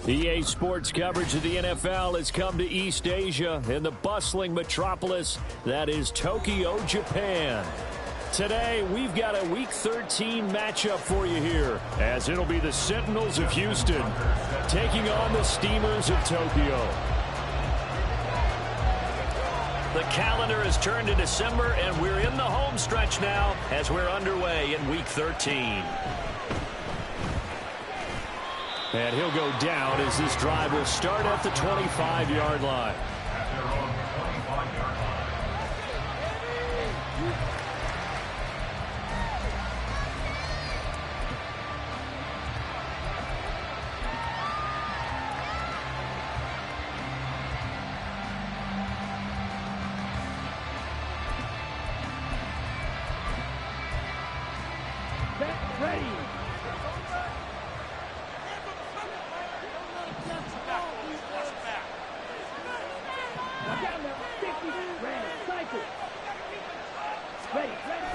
EA Sports coverage of the NFL has come to East Asia in the bustling metropolis that is Tokyo, Japan. Today, we've got a Week 13 matchup for you here, as it'll be the Sentinels of Houston taking on the Steamers of Tokyo. The calendar has turned to December, and we're in the home stretch now as we're underway in Week 13. And he'll go down as this drive will start at the 25-yard line.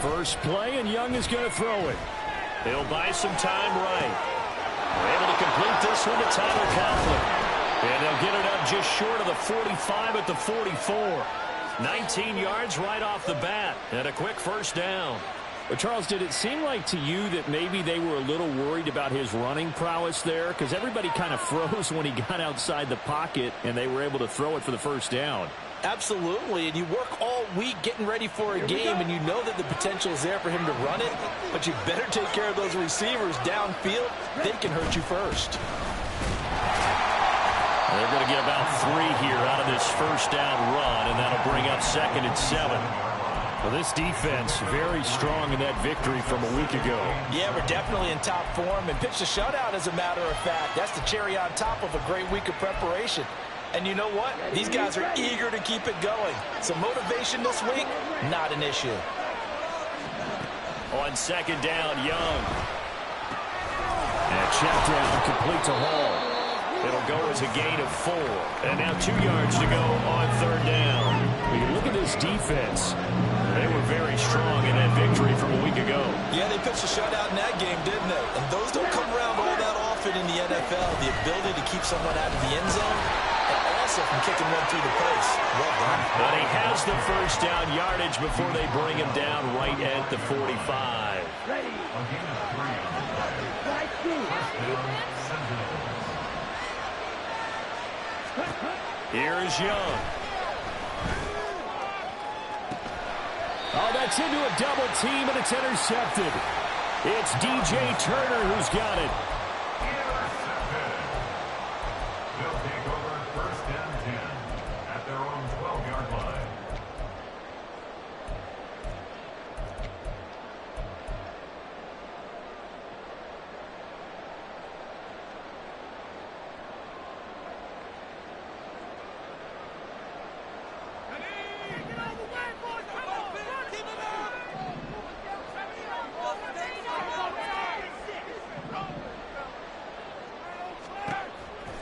First play, and Young is going to throw it. He'll buy some time right. We're able to complete this one to Tyler Hmfl. And they'll get it up just short of the 45 at the 44. 19 yards right off the bat, and a quick first down. But Charles, did it seem like to you that maybe they were a little worried about his running prowess there? Because everybody kind of froze when he got outside the pocket, and they were able to throw it for the first down. Absolutely, and you work all week getting ready for a game, and you know that the potential is there for him to run it, but you better take care of those receivers downfield. They can hurt you first. They're going to get about 3 here out of this first down run, and that'll bring up 2nd and 7. Well, this defense very strong in that victory from a week ago. Yeah, we're definitely in top form, and pitched a shutout, as a matter of fact. That's the cherry on top of a great week of preparation. And you know what? These guys are eager to keep it going. So motivation this week, not an issue. On 2nd down, Young. And check down, complete to Hall. It'll go as a gain of 4. And now 2 yards to go on 3rd down. We can look at this defense. They were very strong in that victory from a week ago. Yeah, they pitched a shutout in that game, didn't they? And those don't come around all that often in the NFL. The ability to keep someone out of the end zone, and also from kicking one through the place. Well done. But he has the first down yardage before they bring him down right at the 45. Ready. Here is Young. Oh, that's into a double team, and it's intercepted. It's DJ Turner who's got it. They'll take over 1st and 10 at their own 12-yard line.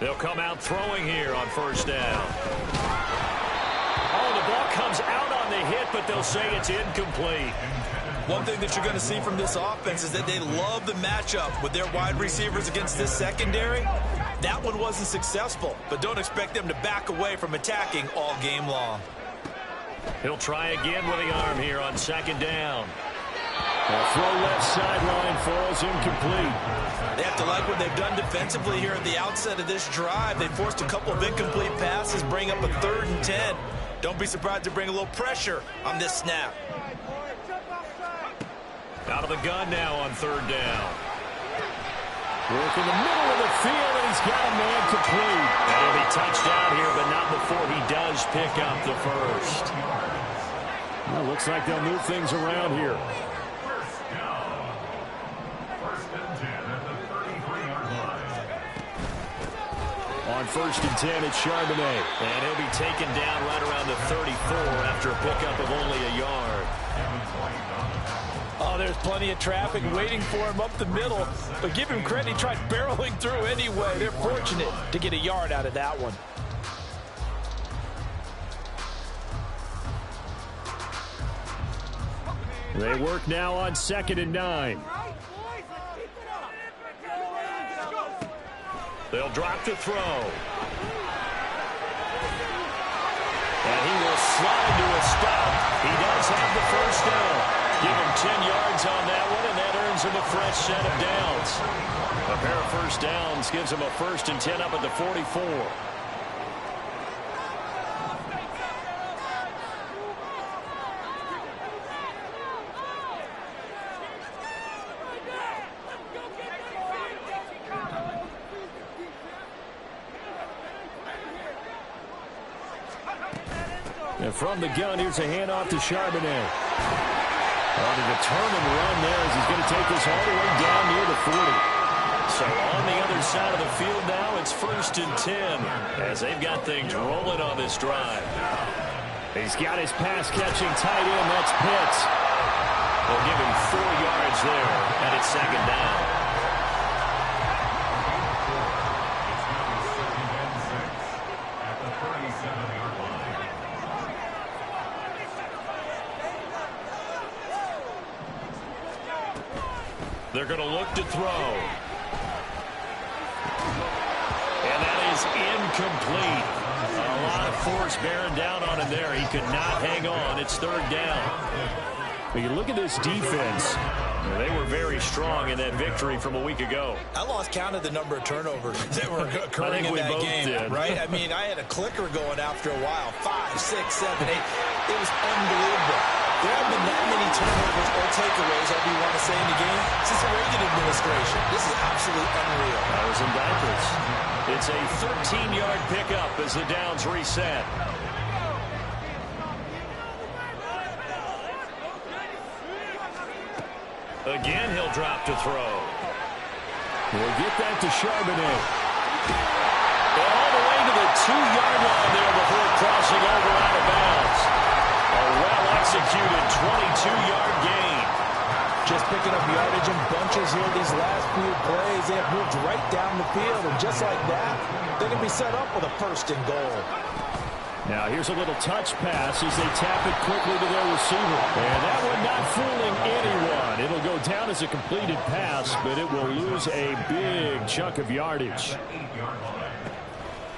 They'll come out throwing here on 1st down. Oh, the ball comes out on the hit, but they'll say it's incomplete. One thing that you're going to see from this offense is that they love the matchup with their wide receivers against this secondary. That one wasn't successful, but don't expect them to back away from attacking all game long. He'll try again with the arm here on 2nd down. A throw left sideline falls incomplete. They have to like what they've done defensively here at the outset of this drive. They forced a couple of incomplete passes, bring up a 3rd and 10. Don't be surprised to bring a little pressure on this snap. Out of the gun now on 3rd down. Work in the middle of the field, and he's got a man complete. And he'll be touchdown here, but not before he does pick up the first. Well, looks like they'll move things around here. On 1st and 10, it's Charbonnet. And he'll be taken down right around the 34 after a pickup of only a yard. Oh, there's plenty of traffic waiting for him up the middle. But give him credit, he tried barreling through anyway. They're fortunate to get a yard out of that one. They work now on 2nd and 9. They'll drop to throw. And he will slide to a stop. He does have the first down. Give him 10 yards on that one, and that earns him a fresh set of downs. A pair of first downs gives him a 1st and 10 up at the 44. And from the gun, here's a handoff to Charbonnet. On a determined run there as he's going to take this all the way down near the 40. So on the other side of the field now, it's 1st and 10 as they've got things rolling on this drive. He's got his pass-catching tight end. That's Pitts. They'll give him 4 yards there, and it's 2nd down. They're going to look to throw. And that is incomplete. A lot of force bearing down on him there. He could not hang on. It's 3rd down. But you look at this defense. They were very strong in that victory from a week ago. I lost count of the number of turnovers that were occurring in that game. Right? I mean, I had a clicker going after a while. 5, 6, 7, 8. It was unbelievable. There haven't been that many turnovers or takeaways, however you want to say, in the game since the Reagan administration. This is absolutely unreal. I was in diapers. It's a 13-yard pickup as the downs reset. Again, he'll drop to throw. We'll get that to Charbonnet. All the way to the 2-yard line there before crossing over out of bounds. A well-executed 22-yard gain. Just picking up yardage in bunches here these last few plays. They have moved right down the field, and just like that, they're going to be set up with a 1st and goal. Now here's a little touch pass as they tap it quickly to their receiver. And that one not fooling anyone. It'll go down as a completed pass, but it will lose a big chunk of yardage.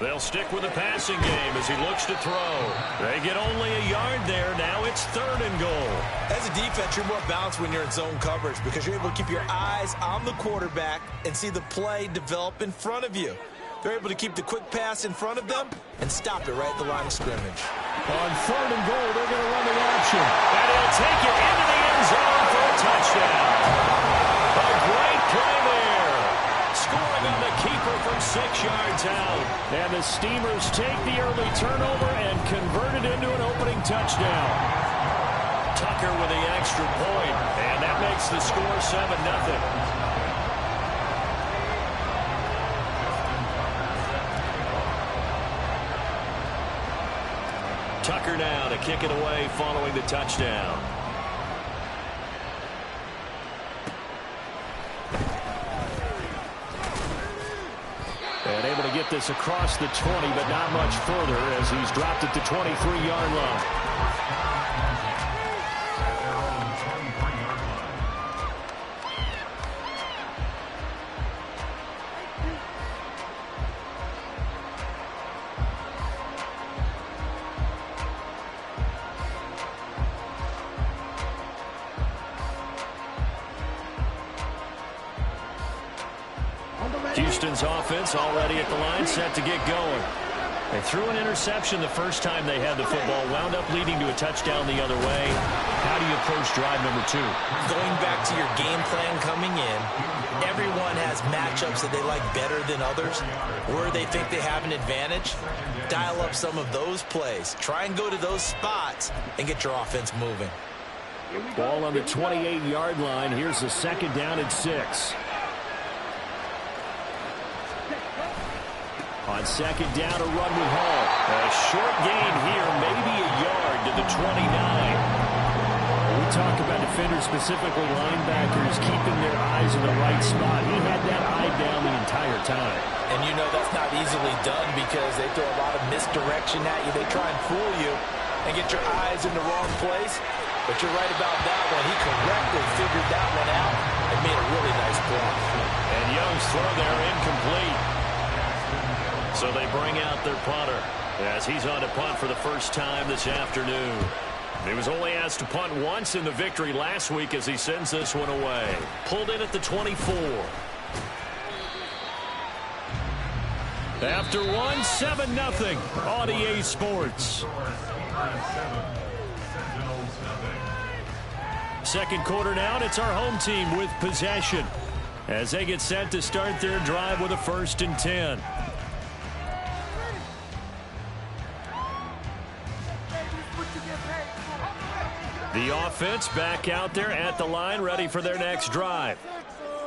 They'll stick with the passing game as he looks to throw. They get only a yard there. Now it's 3rd and goal. As a defense, you're more balanced when you're in zone coverage because you're able to keep your eyes on the quarterback and see the play develop in front of you. They're able to keep the quick pass in front of them and stop it right at the line of scrimmage. On 3rd and goal, they're going to run the option. And he'll take it into the end zone for a touchdown. A great play there. Scoring on the keeper from 6 yards out. And the Steamers take the early turnover and convert it into an opening touchdown. Tucker with the extra point, and that makes the score 7-0. Tucker now to kick it away following the touchdown. And able to get this across the 20, but not much further as he's dropped it to 23-yard line. Houston's offense already at the line, set to get going. They threw an interception the first time they had the football, wound up leading to a touchdown the other way. How do you approach drive number 2? Going back to your game plan coming in, everyone has matchups that they like better than others. Where they think they have an advantage, dial up some of those plays. Try and go to those spots and get your offense moving. Ball on the 28-yard line. Here's the 2nd down and 6. On 2nd down, a run with Hall. A short gain here, maybe a yard to the 29. We talk about defenders, specifically linebackers, keeping their eyes in the right spot. He had that eye down the entire time. And you know that's not easily done because they throw a lot of misdirection at you. They try and fool you and get your eyes in the wrong place. But you're right about that one. He correctly figured that one out and made a really nice play. And Young's throw there incomplete. So they bring out their punter as he's on to punt for the first time this afternoon. He was only asked to punt once in the victory last week as he sends this one away. Pulled in at the 24. After one, 7-0 on EA Sports. Second quarter now, and it's our home team with possession as they get set to start their drive with a 1st and 10. The offense back out there at the line, ready for their next drive.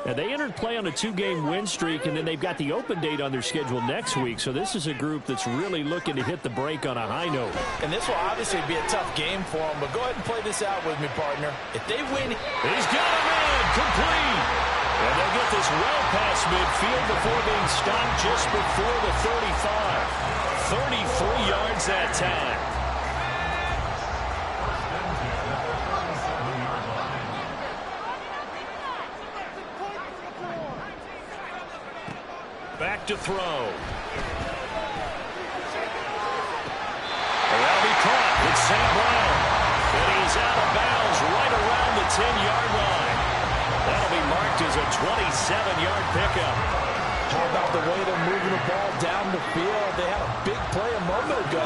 And they entered play on a 2-game win streak, and then they've got the open date on their schedule next week. So this is a group that's really looking to hit the break on a high note. And this will obviously be a tough game for them, but go ahead and play this out with me, partner. If they win, he's got him in, complete. And they'll get this well past midfield before being stopped just before the 35. 33 yards that time. Back to throw. That'll be caught. It's St. Brown. And he's out of bounds right around the 10-yard line. That'll be marked as a 27-yard pickup. How about the way they're moving the ball down the field? They had a big play a moment ago.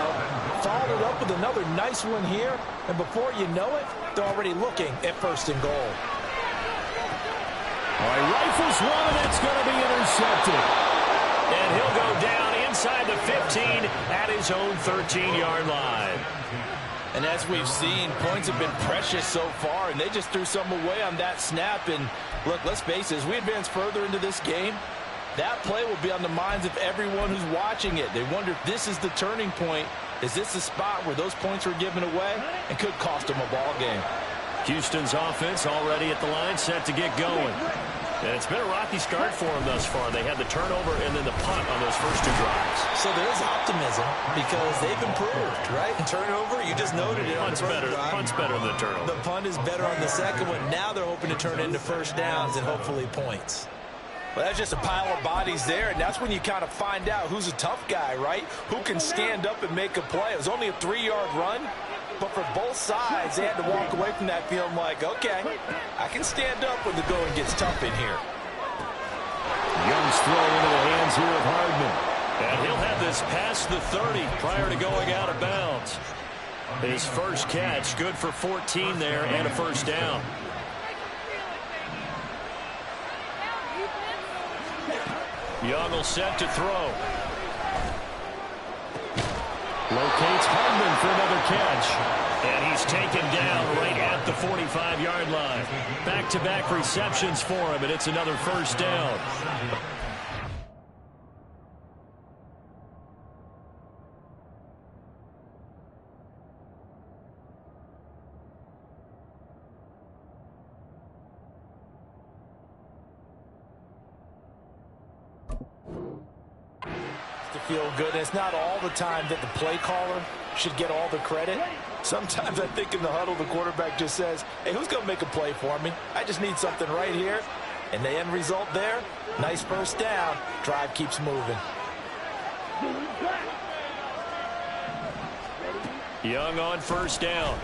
Followed it up with another nice one here. And before you know it, they're already looking at 1st and goal. All right, rifles one, and it's going to be intercepted. And he'll go down inside the 15 at his own 13-yard line. And as we've seen, points have been precious so far, and they just threw some away on that snap. And look, let's face it, as we advance further into this game, that play will be on the minds of everyone who's watching it. They wonder if this is the turning point. Is this the spot where those points were given away and could cost them a ball game? Houston's offense already at the line, set to get going. And it's been a rocky start for them thus far. They had the turnover and then the punt on those first 2 drives. So there's optimism because they've improved, right? And turnover, you just noted it. Punt's better than the turnover. The punt is better on the second one. Now they're hoping to turn it into first downs and hopefully points. Well, that's just a pile of bodies there, and that's when you kind of find out who's a tough guy, right? Who can stand up and make a play. It was only a 3-yard run. But for both sides, they had to walk away from that feeling like, okay, I can stand up when the going gets tough in here. Young's throw into the hands here of Hardman. And he'll have this past the 30 prior to going out of bounds. His first catch, good for 14 there and a first down. Young will set to throw. Locates Hardman for another catch. And he's taken down right at the 45-yard line. Back-to-back receptions for him, and it's another first down. To feel good. And it's not all the time that the play caller should get all the credit. Sometimes I think in the huddle, the quarterback just says, hey, who's going to make a play for me? I just need something right here. And the end result there, nice first down. Drive keeps moving. Young on first down.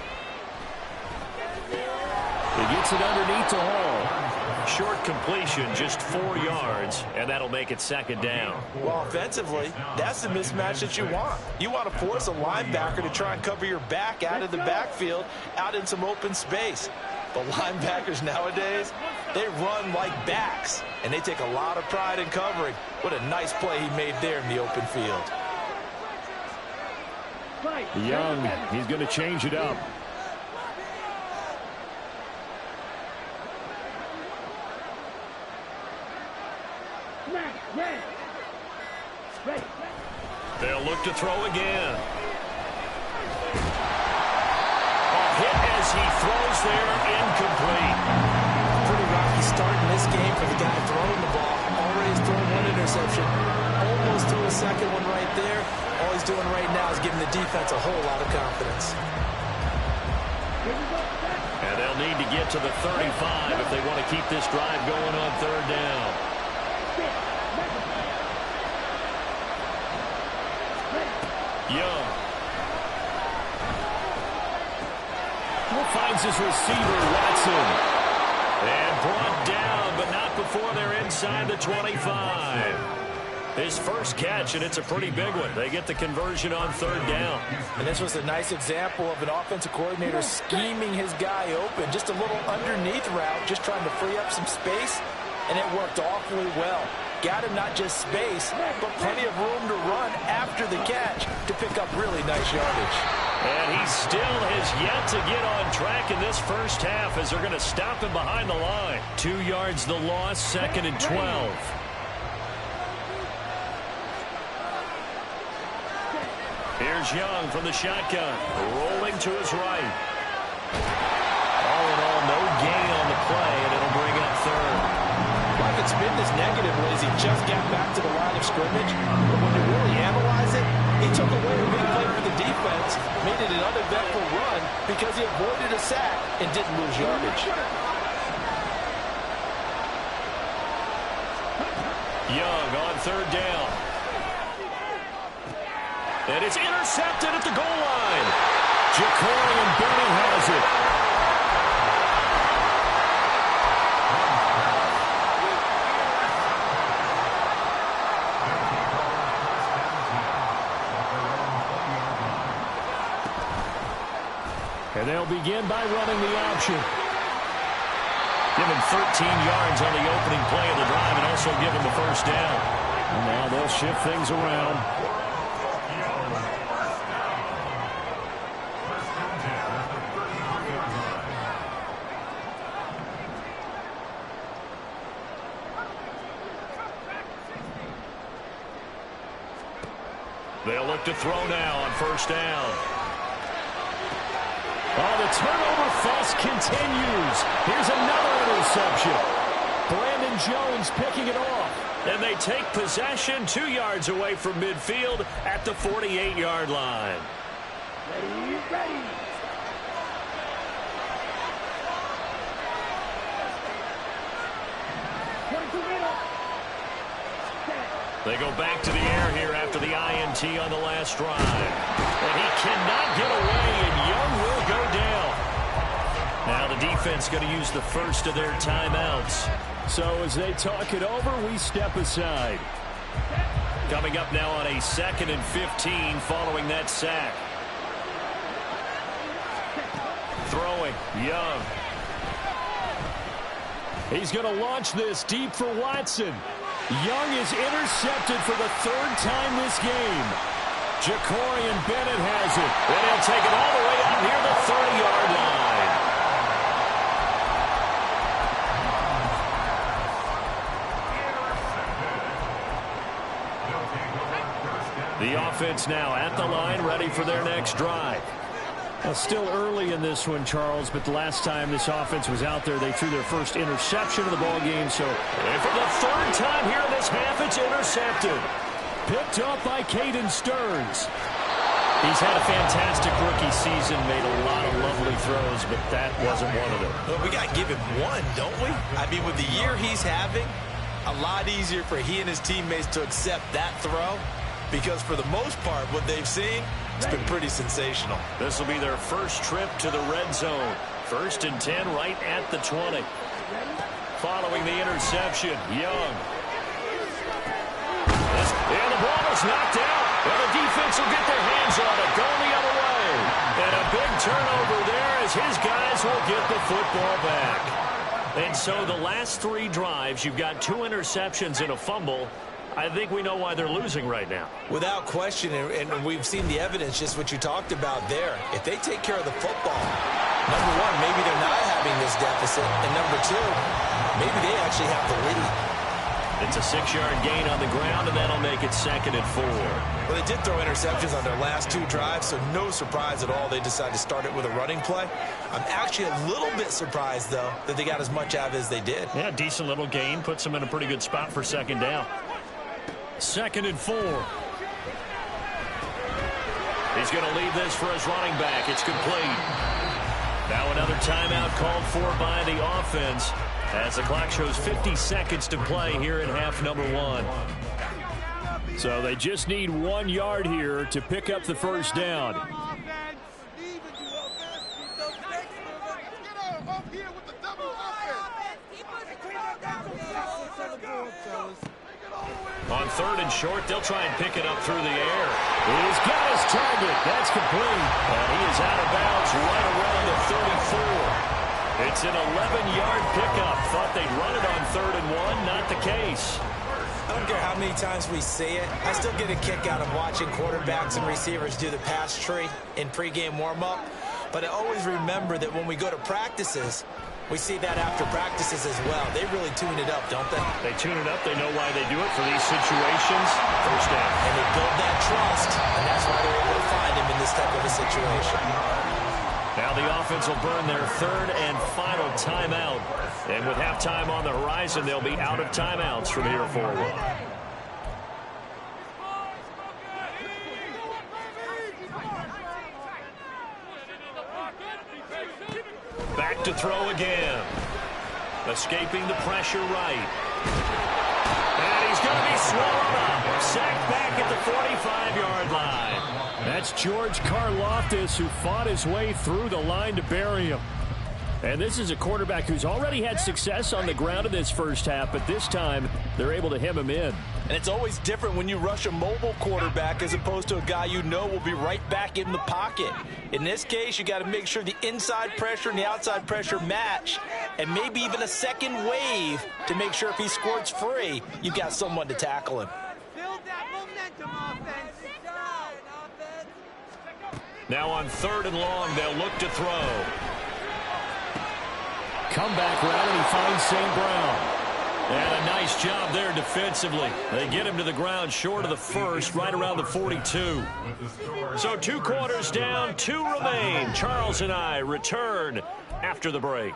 He gets it underneath to Hall. Short completion, just 4 yards, and that'll make it second down. Well, offensively, that's the mismatch that you want. You want to force a linebacker to try and cover your back out of the backfield, out in some open space. But linebackers nowadays, they run like backs, and they take a lot of pride in covering. What a nice play he made there in the open field. Young, he's going to change it up. They'll look to throw again. A hit as he throws there, incomplete. Pretty rocky start in this game for the guy throwing the ball. Already has thrown 1 interception. Almost threw a second one right there. All he's doing right now is giving the defense a whole lot of confidence. And they'll need to get to the 35 if they want to keep this drive going on third down. Young. Finds his receiver, Watson. And brought down, but not before they're inside the 25. His first catch, and it's a pretty big one. They get the conversion on third down. And this was a nice example of an offensive coordinator scheming his guy open. Just a little underneath route, just trying to free up some space, and it worked awfully well. Got him not just space, but plenty of room to run after the catch to pick up really nice yardage. And he still has yet to get on track in this first half as they're going to stop him behind the line. 2 yards the loss, 2nd and 12. Here's Young from the shotgun, rolling to his right. All in all, no gain on the play, and it'll bring up third. Well, if it's been this negative as he just got back to the line of scrimmage, but when you really analyze it, he took away a big play for the defense, made it an uneventful run because he avoided a sack and didn't lose yardage. Young on third down. And it's intercepted at the goal line. Ja'Cory Bennett has it. And they'll begin by running the option. Give him 13 yards on the opening play of the drive and also give him the first down. And now they'll shift things around. They'll look to throw now on first down. Oh, the turnover fuss continues. Here's another interception. Brandon Jones picking it off. And they take possession 2 yards away from midfield at the 48-yard line. Ready. They go back to the air here after the INT on the last drive. And he cannot get away, and Young will go down. Now the defense going to use the first of their timeouts. So as they talk it over, we step aside. Coming up now on a 2nd and 15 following that sack. Throwing, Young. He's going to launch this deep for Watson. Young is intercepted for the 3rd time this game. Ja'Cory Bennett has it. And he'll take it all the way out near the 30-yard line. The offense now at the line, ready for their next drive. Well, still early in this one, Charles, but the last time this offense was out there, they threw their first interception of the ball game. So, and for the 3rd time here in this half, it's intercepted. Picked up by Caden Stearns. He's had a fantastic rookie season, made a lot of lovely throws, but that wasn't one of them. Well, we got to give him one, don't we? I mean, with the year he's having, a lot easier for he and his teammates to accept that throw, because for the most part, what they've seen, it's been pretty sensational. This will be their first trip to the red zone. 1st and 10 right at the 20. Following the interception, Young. And the ball is knocked out. And the defense will get their hands on it, going the other way. And a big turnover there as his guys will get the football back. And so the last 3 drives, you've got 2 interceptions and a fumble. I think we know why they're losing right now. Without question, and we've seen the evidence, just what you talked about there. If they take care of the football, number one, maybe they're not having this deficit. And number two, maybe they actually have the lead. It's a 6-yard gain on the ground, and that'll make it 2nd and 4. Well, they did throw interceptions on their last 2 drives, so no surprise at all they decided to start it with a running play. I'm actually a little bit surprised, though, that they got as much out of it as they did. Yeah, decent little gain. Puts them in a pretty good spot for 2nd down. 2nd and 4. He's going to lead this for his running back. It's complete. Now another timeout called for by the offense as the clock shows 50 seconds to play here in half number 1. So they just need 1 yard here to pick up the first down. On 3rd and short, they'll try and pick it up through the air. He's got his target. That's complete. And he is out of bounds right around the 34. It's an 11-yard pickup. Thought they'd run it on 3rd and 1. Not the case. I don't care how many times we see it. I still get a kick out of watching quarterbacks and receivers do the pass tree in pregame warm-up. But I always remember that when we go to practices, we see that after practices as well. They really tune it up, don't they? They tune it up. They know why they do it for these situations. First down. And they build that trust, and that's why they're able to find him in this type of a situation. Now the offense will burn their 3rd and final timeout. And with halftime on the horizon, they'll be out of timeouts from here forward. Back to throw again. Escaping the pressure right. And he's going to be swallowed up. Sacked back at the 45-yard line. That's George Karlaftis, who fought his way through the line to bury him. And this is a quarterback who's already had success on the ground in this first half, but this time they're able to hem him in. And it's always different when you rush a mobile quarterback as opposed to a guy you know will be right back in the pocket. In this case, you got to make sure the inside pressure and the outside pressure match, and maybe even a second wave to make sure if he squirts free, you've got someone to tackle him. Build that momentum, offense. Now on 3rd and long, they'll look to throw. Comeback route, and he finds St. Brown. And a nice job there defensively. They get him to the ground short of the first, right around the 42. So 2 quarters down, 2 remain. Charles and I return after the break.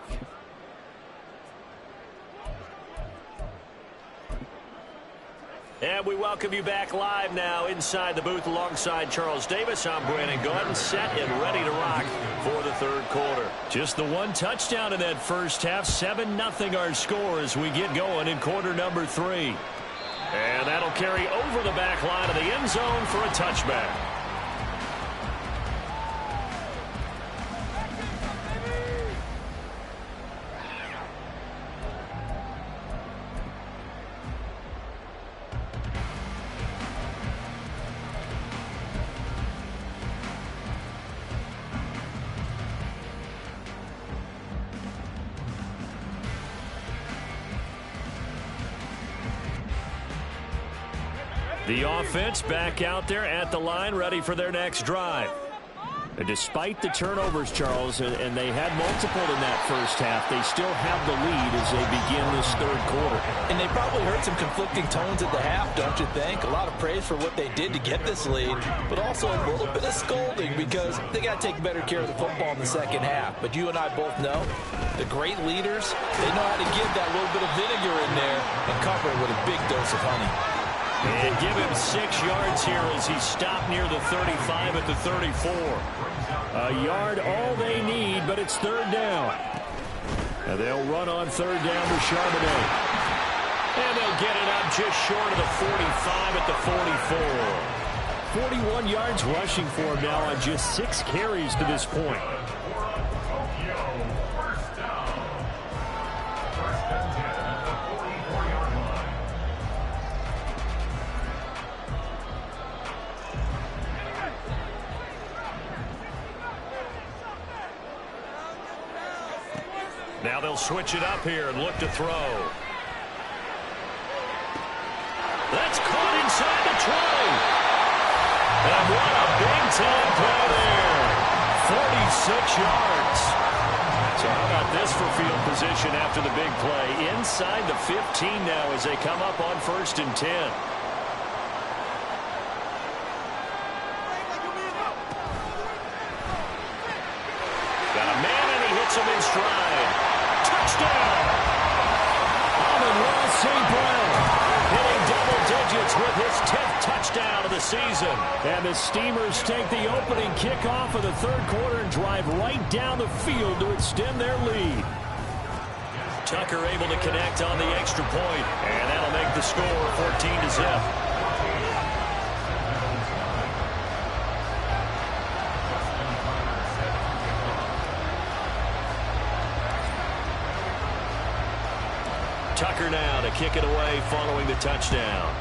And we welcome you back live now inside the booth alongside Charles Davis. I'm Brandon Gaudin, set and ready to rock for the 3rd quarter. Just the 1 touchdown in that first half. 7-0 our score as we get going in quarter number 3. And that'll carry over the back line of the end zone for a touchback. The offense back out there at the line, ready for their next drive. And despite the turnovers, Charles, and they had multiple in that first half, they still have the lead as they begin this 3rd quarter. And they probably heard some conflicting tones at the half, don't you think? A lot of praise for what they did to get this lead, but also a little bit of scolding because they got to take better care of the football in the second half. But you and I both know the great leaders, they know how to give that little bit of vinegar in there and cover it with a big dose of honey. And give him 6 yards here as he stopped near the 35 at the 34. A yard all they need, but it's 3rd down. And they'll run on 3rd down to Charbonnet. And they'll get it up just short of the 45 at the 44. 41 yards rushing for him now on just 6 carries to this point. Now they'll switch it up here and look to throw. That's caught inside the 20. And what a big-time play there. 46 yards. So how about this for field position after the big play? Inside the 15 now as they come up on 1st and 10. Got a man and he hits him in stride. Touchdown! Hmfl St. Brown hitting double digits with his 10th touchdown of the season. And the Steamers take the opening kickoff of the 3rd quarter and drive right down the field to extend their lead. Tucker able to connect on the extra point, and that'll make the score 14-0. Tucker now to kick it away following the touchdown.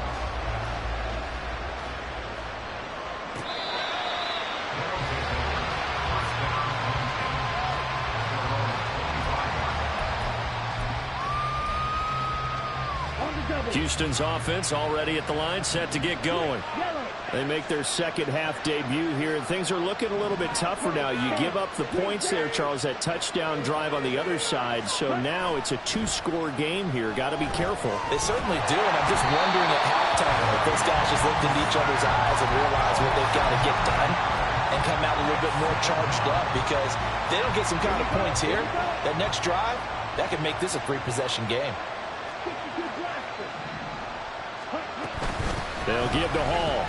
Houston's offense already at the line, set to get going. They make their second half debut here, and things are looking a little bit tougher now. You give up the points there, Charles, that touchdown drive on the other side. So now it's a two-score game here. Got to be careful. They certainly do, and I'm just wondering at halftime if those guys just looked into each other's eyes and realize what they've got to get done and come out a little bit more charged up, because if they don't get some kind of points here, that next drive, that could make this a three-possession game. They'll give to Hall.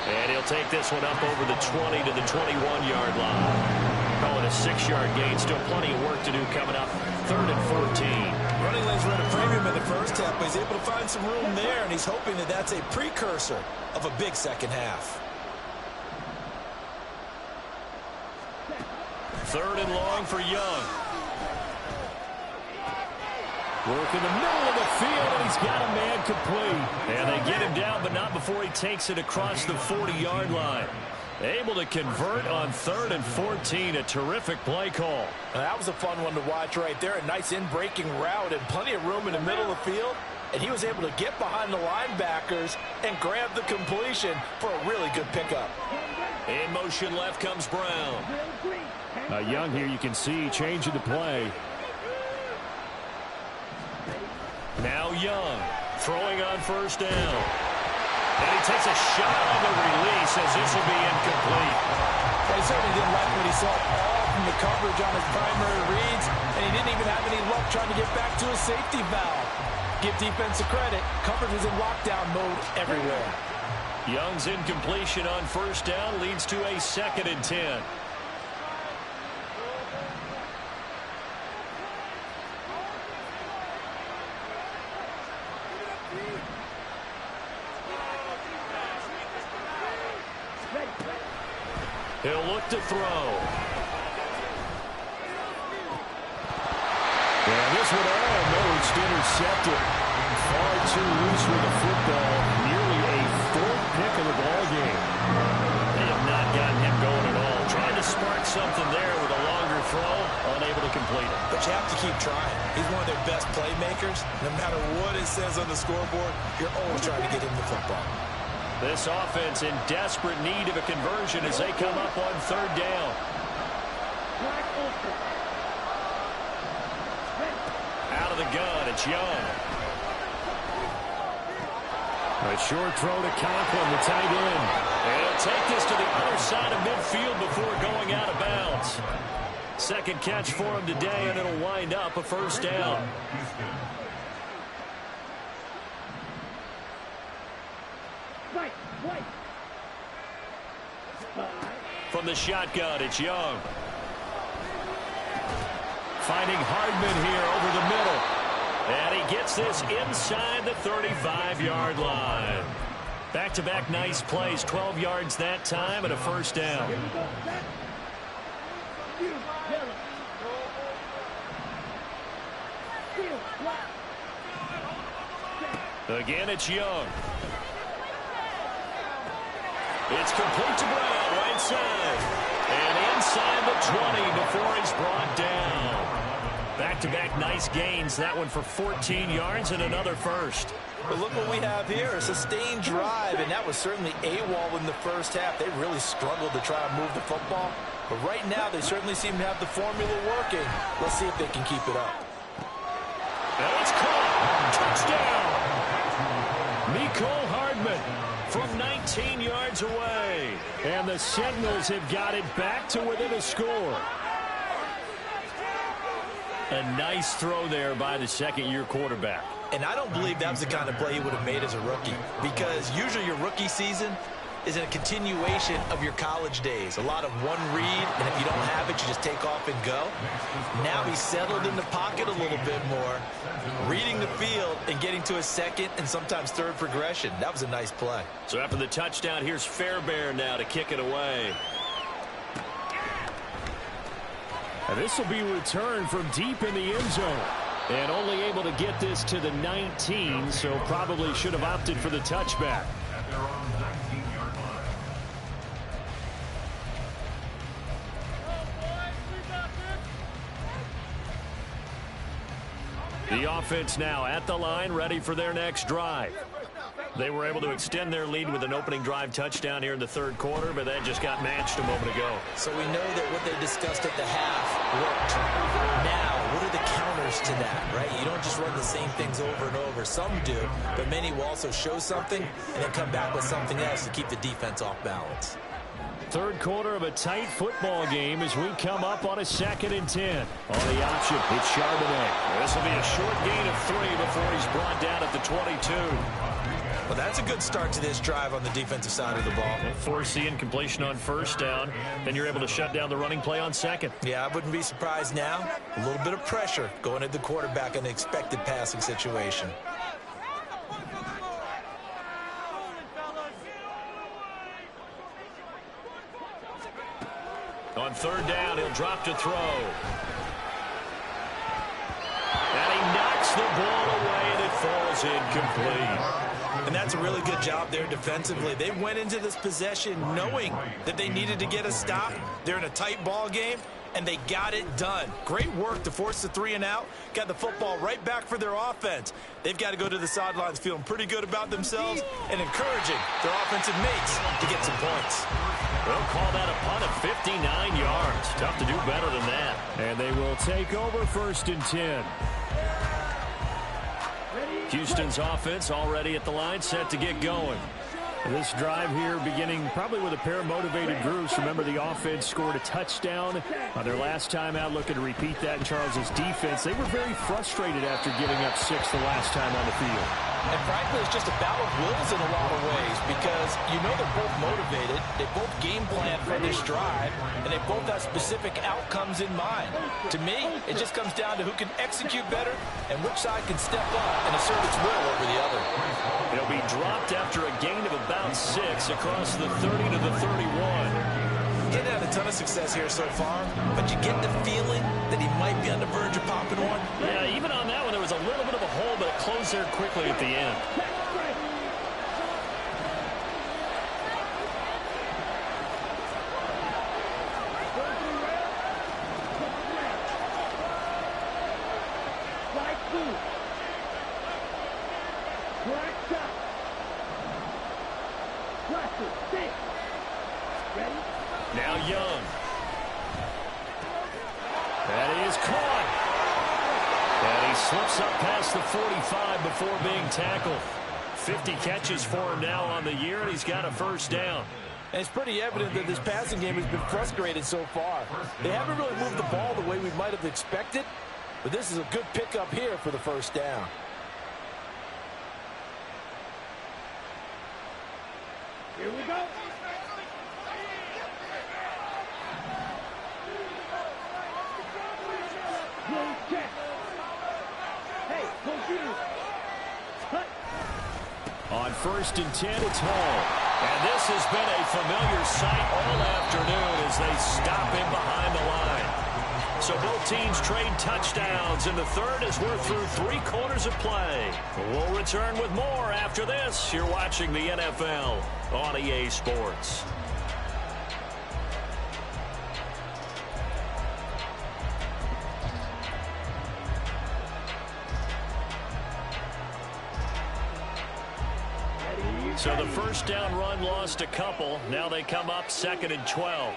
And he'll take this one up over the 20 to the 21-yard line. Call it a 6-yard gain. Still plenty of work to do coming up. 3rd and 14. Running lanes were at a premium in the first half, but he's able to find some room there, and he's hoping that that's a precursor of a big second half. 3rd and long for Young. Work in the middle of the field, and he's got a man complete. And they get him down, but not before he takes it across the 40-yard line. Able to convert on 3rd and 14. A terrific play call. That was a fun one to watch right there. A nice in-breaking route and plenty of room in the middle of the field. And he was able to get behind the linebackers and grab the completion for a really good pickup. In motion left comes Brown. Young here, you can see changing the play. Now Young throwing on 1st down. And he takes a shot on the release as this will be incomplete. Well, he certainly didn't like what he saw all from the coverage on his primary reads, and he didn't even have any luck trying to get back to his safety valve. Give defensive credit. Coverage was in lockdown mode everywhere. Young's incompletion on 1st down leads to a 2nd and 10. He'll look to throw. And this one almost intercepted. Far too loose with the football. Nearly a 4th pick of the ball game. They have not gotten him going at all. Trying to spark something there with a longer throw. Unable to complete it. But you have to keep trying. He's one of their best playmakers. No matter what it says on the scoreboard, you're always trying to get him the football. This offense in desperate need of a conversion as they come up on 3rd down. Out of the gun, it's Young. A short throw to Conklin, the tight end. And he'll take this to the other side of midfield before going out of bounds. 2nd catch for him today, and it'll wind up a 1st down. From the shotgun, it's Young. Finding Hardman here over the middle. And he gets this inside the 35-yard line. Back-to-back nice plays, 12 yards that time and a 1st down. Again, it's Young. It's complete to Brown, right side. And inside the 20 before he's brought down. Back-to-back nice gains. That one for 14 yards and another 1st. But look what we have here, a sustained drive, and that was certainly AWOL in the first half. They really struggled to try and move the football. But right now, they certainly seem to have the formula working. Let's see if they can keep it up. Now it's caught. Touchdown. Mecole Hardman from 19 yards away. And the Sentinels have got it back to within a score. A nice throw there by the second-year quarterback. And I don't believe that was the kind of play he would have made as a rookie, because usually your rookie season is a continuation of your college days. A lot of one read, and if you don't have it, you just take off and go. Now he's settled in the pocket a little bit more, reading the field and getting to a second and sometimes third progression. That was a nice play. So after the touchdown, here's Fairbairn now to kick it away. And this will be returned from deep in the end zone. And only able to get this to the 19, so probably should have opted for the touchback. At their own 19-yard line. The offense now at the line, ready for their next drive. They were able to extend their lead with an opening drive touchdown here in the third quarter, but that just got matched a moment ago. So we know that what they discussed at the half worked. Now, what are the counters to that, right? You don't just run the same things over and over. Some do, but many will also show something and then come back with something else to keep the defense off balance. Third quarter of a tight football game as we come up on a 2nd and 10. On the option, it's Charbonnet. This will be a short gain of 3 before he's brought down at the 22. Well, that's a good start to this drive on the defensive side of the ball. Force the incompletion on first down. Then you're able to shut down the running play on second. Yeah, I wouldn't be surprised now. A little bit of pressure going at the quarterback in an expected passing situation. On third down, he'll drop to throw. And he knocks the ball away, and it falls incomplete. And that's a really good job there defensively. They went into this possession knowing that they needed to get a stop. They're in a tight ball game, and they got it done. Great work to force the 3 and out. Got the football right back for their offense. They've got to go to the sidelines feeling pretty good about themselves and encouraging their offensive mates to get some points. They'll call that a punt of 59 yards. Tough to do better than that. And they will take over 1st and 10. Houston's offense already at the line, set to get going. This drive here beginning probably with a pair of motivated groups. Remember, the offense scored a touchdown on their last time out. Looking to repeat that in Charles's defense. They were very frustrated after giving up 6 the last time on the field. And frankly, it's just a battle of wills in a lot of ways because you know they're both motivated. They both game plan for this drive, and they both have specific outcomes in mind. To me, it just comes down to who can execute better and which side can step up and assert its will over the other. It'll be dropped after a gain of about 6 across the 30 to the 31. Getting had a ton of success here so far, but you get the feeling that he might be on the verge of popping one. Yeah, even on that one, there was a little bit of a hole, but it closed there quickly at the end. Now Young. That is caught. And he slips up past the 45 before being tackled. 50 catches for him now on the year, and he's got a 1st down. And it's pretty evident that this passing game has been frustrated so far. They haven't really moved the ball the way we might have expected, but this is a good pickup here for the 1st down. Here we go. On 1st and 10, it's Hall. And this has been a familiar sight all afternoon as they stop him behind the line. So both teams trade touchdowns in the third as we're through 3 quarters of play. We'll return with more after this. You're watching the NFL on EA Sports. So the 1st down run lost a couple. Now they come up 2nd and 12.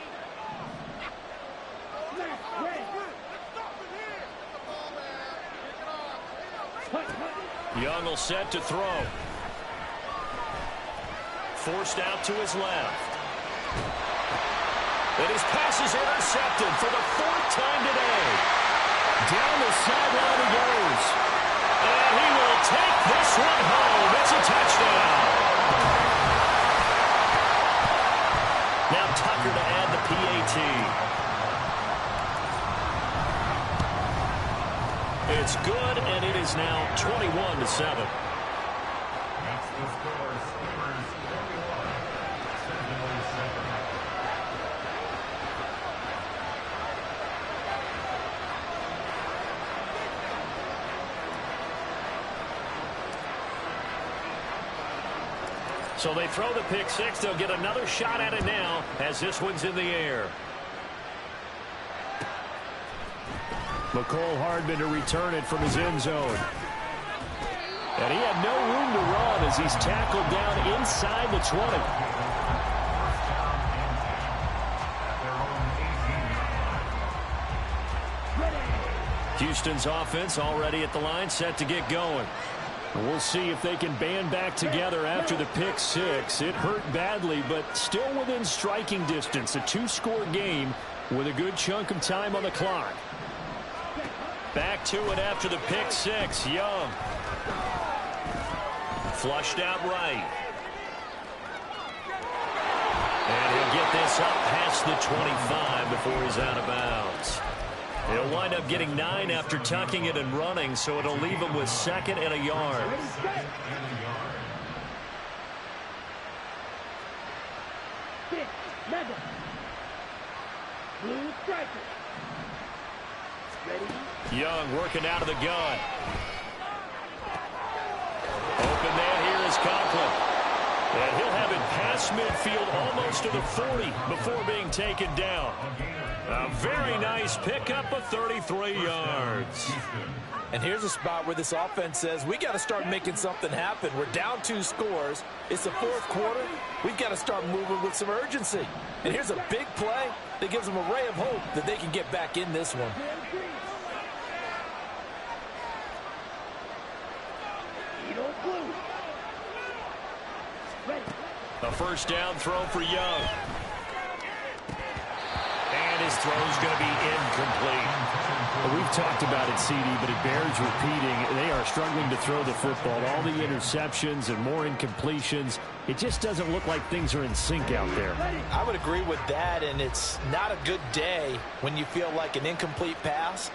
Young will set to throw. Forced out to his left. And his pass is intercepted for the 4th time today. Down the sideline he goes. And he will take this one home. It's a touchdown. Now Tucker to add the PAT. It's good, and it is now 21-7. That's the score. Steelers 21, Sentinels 7. So they throw the pick six. They'll get another shot at it now as this one's in the air. McCole Hardman to return it from his end zone. And he had no room to run as he's tackled down inside the 20. Houston's offense already at the line, set to get going. We'll see if they can band back together after the pick six. It hurt badly, but still within striking distance. A two-score game with a good chunk of time on the clock. Back to it after the pick six. Young. Flushed out right. And he'll get this up past the 25 before he's out of bounds. He'll wind up getting 9 after tucking it and running, so it'll leave him with 2nd and a yard. Young working out of the gun. Open man here is Conklin. And he'll have it past midfield almost to the 40 before being taken down. A very nice pickup of 33 yards. And here's a spot where this offense says, we got to start making something happen. We're down 2 scores. It's the 4th quarter. We've got to start moving with some urgency. And here's a big play that gives them a ray of hope that they can get back in this one. A first down throw for Young. And his throw's going to be incomplete. Well, we've talked about it, CD, but it bears repeating. They are struggling to throw the football. All the interceptions and more incompletions. It just doesn't look like things are in sync out there. I would agree with that, and it's not a good day when you feel like an incomplete pass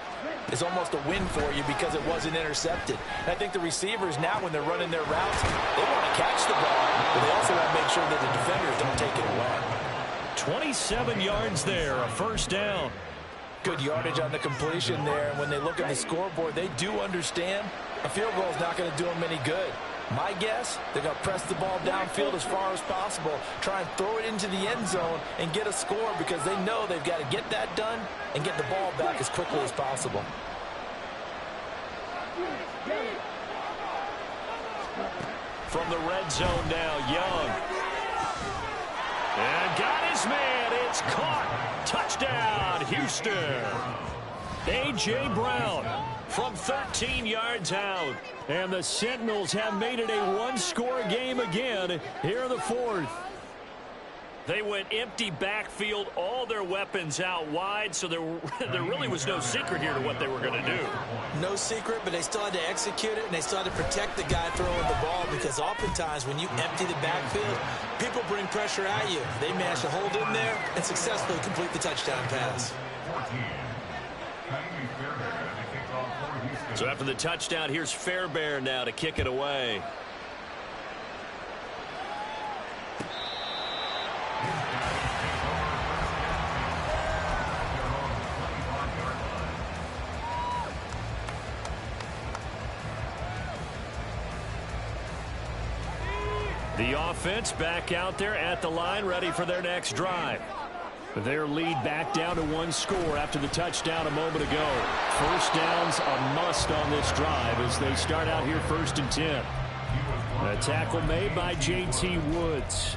is almost a win for you because it wasn't intercepted. And I think the receivers now, when they're running their routes, they want to catch the ball, but they also want to make sure that the defenders don't take it away. 27 yards there, a first down. Good yardage on the completion there. And when they look at the scoreboard, they do understand a field goal is not going to do them any good. My guess, they're going to press the ball downfield as far as possible, try and throw it into the end zone and get a score because they know they've got to get that done and get the ball back as quickly as possible. From the red zone now, Young. And got his man. It's caught. Touchdown, Houston. A.J. Brown from 13 yards out. And the Sentinels have made it a one-score game again here in the 4th. They went empty backfield, all their weapons out wide, so there really was no secret here to what they were going to do. No secret, but they still had to execute it, and they still had to protect the guy throwing the ball because oftentimes when you empty the backfield, people bring pressure at you. They managed to hold in there and successfully complete the touchdown pass. So after the touchdown, here's Fairbairn now to kick it away. The offense back out there at the line, ready for their next drive. Their lead back down to 1 score after the touchdown a moment ago. First down's a must on this drive as they start out here 1st and 10. A tackle made by J.T. Woods.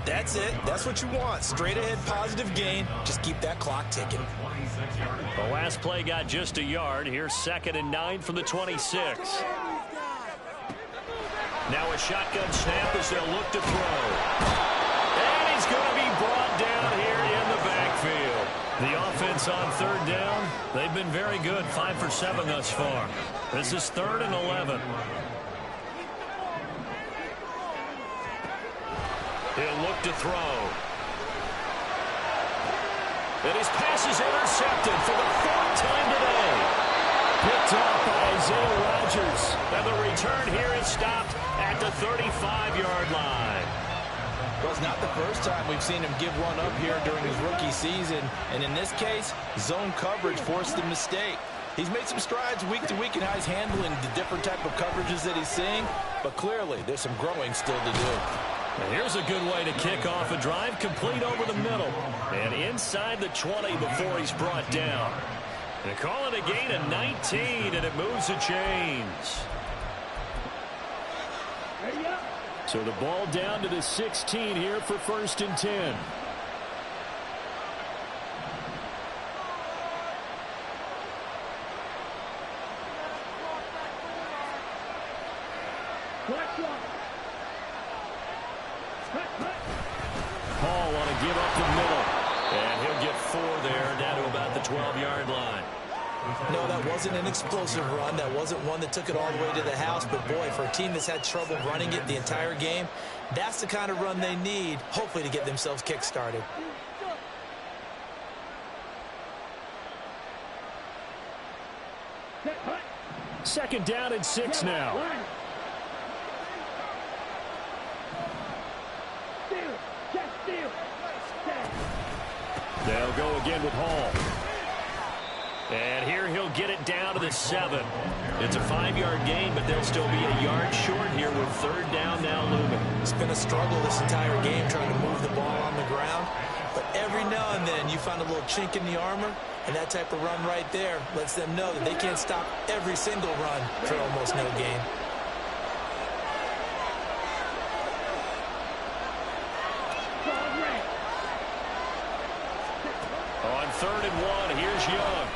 That's it. That's what you want. Straight ahead positive gain. Just keep that clock ticking. The last play got just a yard. Here's 2nd and 9 from the 26. Now a shotgun snap as they'll look to throw. And he's going to be brought down here in the backfield. The offense on 3rd down, they've been very good, 5 for 7 thus far. This is 3rd and 11. He'll look to throw. And his pass is intercepted for the 4th time today. Picked off by Isaiah Rodgers. And the return here is stopped at the 35-yard line. Well, it's not the first time we've seen him give one up here during his rookie season. And in this case, zone coverage forced the mistake. He's made some strides week to week in how he's handling the different type of coverages that he's seeing. But clearly, there's some growing still to do. And here's a good way to kick off a drive, complete over the middle. And inside the 20 before he's brought down. They call it a gain of 19, and it moves the chains. So the ball down to the 16 here for 1st and 10. Paul want to give up the middle. And he'll get 4 there, down to about the 12-yard line. No, that wasn't an explosive run. That wasn't one that took it all the way to the house. But, boy, for a team that's had trouble running it the entire game, that's the kind of run they need, hopefully, to get themselves kick-started. Second down and 6 now. They'll go again with Hall. And here he'll get it down to the 7. It's a 5-yard gain, but they'll still be a yard short here with 3rd down now looming. It's been a struggle this entire game trying to move the ball on the ground. But every now and then you find a little chink in the armor, and that type of run right there lets them know that they can't stop every single run for almost no gain. On 3rd and 1, here's Young.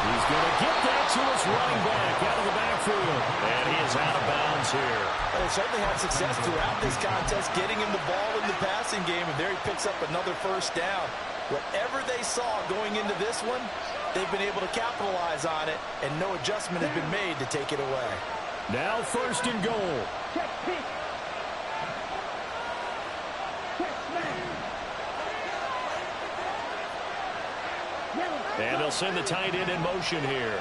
He's going to get that to his running back out of the backfield. And he is out of bounds here. Well, they certainly had success throughout this contest getting him the ball in the passing game, and there he picks up another 1st down. Whatever they saw going into this one, they've been able to capitalize on it, and no adjustment has been made to take it away. Now 1st and goal. And they'll send the tight end in motion here.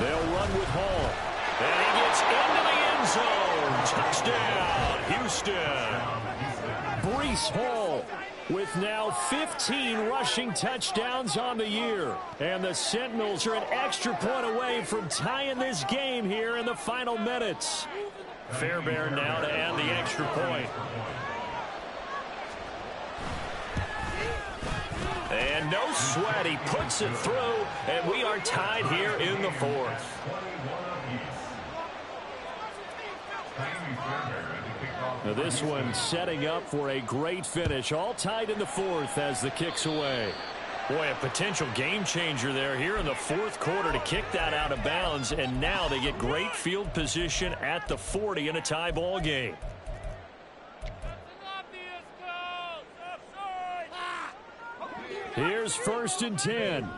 They'll run with Hall. And he gets into the end zone. Touchdown, Houston. Breece Hall with now 15 rushing touchdowns on the year. And the Sentinels are an extra point away from tying this game here in the final minutes. Fairbairn now to add the extra point. And no sweat, he puts it through, and we are tied here in the 4th. Now this one setting up for a great finish. All tied in the 4th as the kick's away. Boy, a potential game changer there here in the 4th quarter to kick that out of bounds, and now they get great field position at the 40 in a tie ball game. Here's 1st and 10.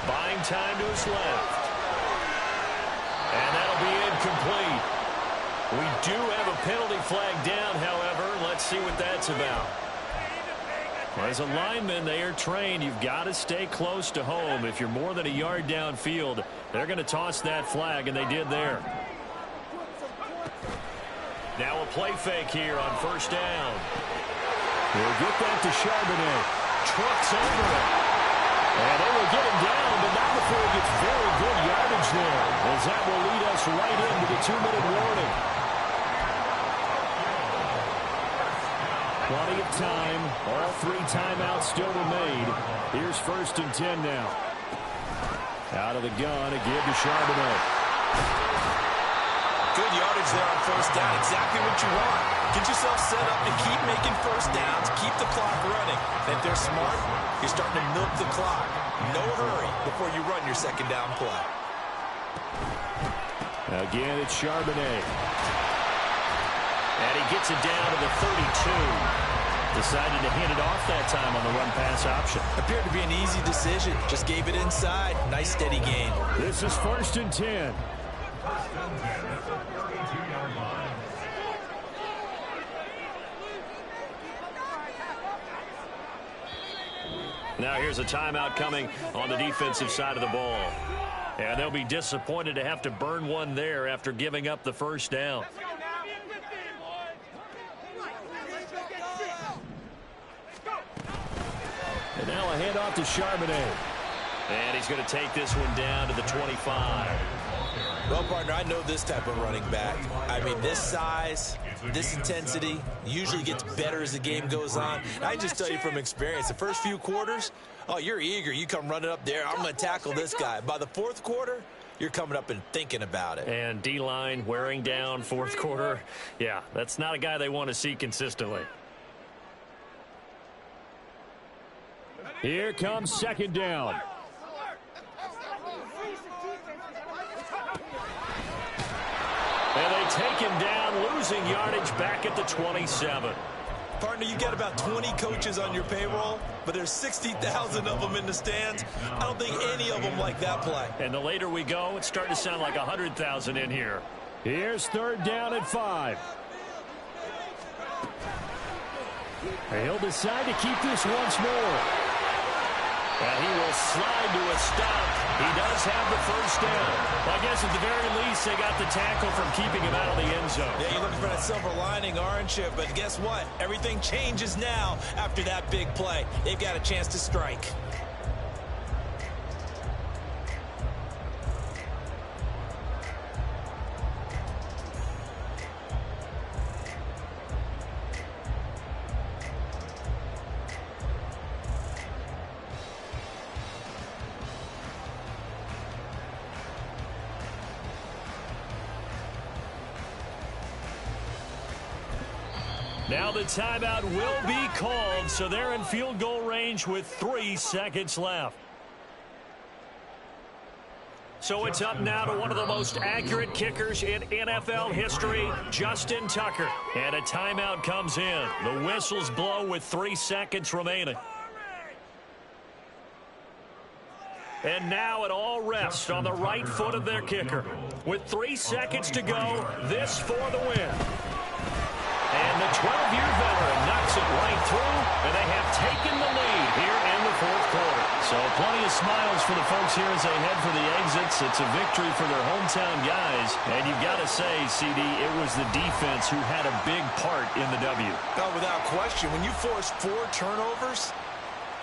Buying time to his left. And that'll be incomplete. We do have a penalty flag down, however. Let's see what that's about. As a lineman, they are trained. You've got to stay close to home. If you're more than a yard downfield, they're going to toss that flag, and they did there. Now a play fake here on 1st down. We'll get that to Charbonnet. Trucks over it. And they will get him down, but not before he gets very good yardage there, as that will lead us right into the 2-minute warning. Plenty of time. All 3 timeouts still remain. Here's 1st and 10 now. Out of the gun, a give to Charbonnet. Good yardage there on 1st down. Exactly what you want. Get yourself set up to keep making 1st downs, keep the clock running. And if they're smart, you're starting to milk the clock. No hurry before you run your 2nd down play. Again, it's Charbonnet. And he gets it down to the 32. Decided to hand it off that time on the run-pass option. Appeared to be an easy decision. Just gave it inside. Nice, steady gain. This is 1st and 10. Now here's a timeout coming on the defensive side of the ball. And they'll be disappointed to have to burn one there after giving up the 1st down. And now a handoff to Charbonnet. And he's going to take this one down to the 25. Well, partner, I know this type of running back. I mean, this size, this intensity usually gets better as the game goes on. And I just tell you from experience, the first few quarters, oh, you're eager. You come running up there. I'm going to tackle this guy. By the fourth quarter, you're coming up and thinking about it. And D-line wearing down fourth quarter. Yeah, that's not a guy they want to see consistently. Here comes second down. And they take him down, losing yardage back at the 27. Partner, you got about 20 coaches on your payroll, but there's 60,000 of them in the stands. I don't think any of them like that play. And the later we go, it's starting to sound like 100,000 in here. Here's third down at 5. He'll decide to keep this once more. And he will slide to a stop. He does have the first down. Well, I guess at the very least, they got the tackle from keeping him out of the end zone. Yeah, you're looking for that silver lining, aren't you? But guess what? Everything changes now after that big play. They've got a chance to strike. Now the timeout will be called, so they're in field goal range with 3 seconds left. So it's up now to one of the most accurate kickers in NFL history, Justin Tucker. And a timeout comes in. The whistles blow with 3 seconds remaining. And now it all rests on the right foot of their kicker. With 3 seconds to go, this for the win. And the 12-year veteran knocks it right through, and they have taken the lead here in the fourth quarter. So plenty of smiles for the folks here as they head for the exits. It's a victory for their hometown guys. And you've got to say, CD, it was the defense who had a big part in the W. Oh, without question. When you force 4 turnovers,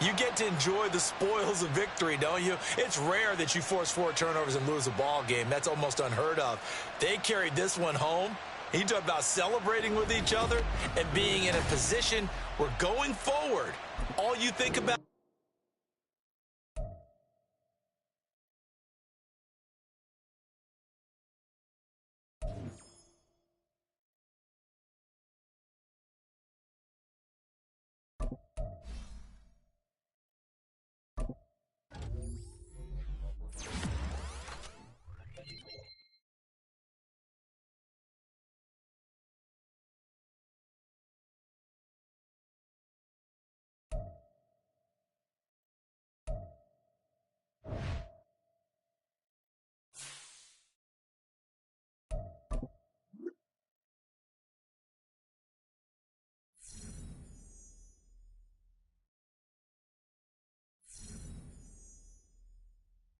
you get to enjoy the spoils of victory, don't you? It's rare that you force 4 turnovers and lose a ball game. That's almost unheard of. They carried this one home. He talked about celebrating with each other and being in a position where going forward, all you think about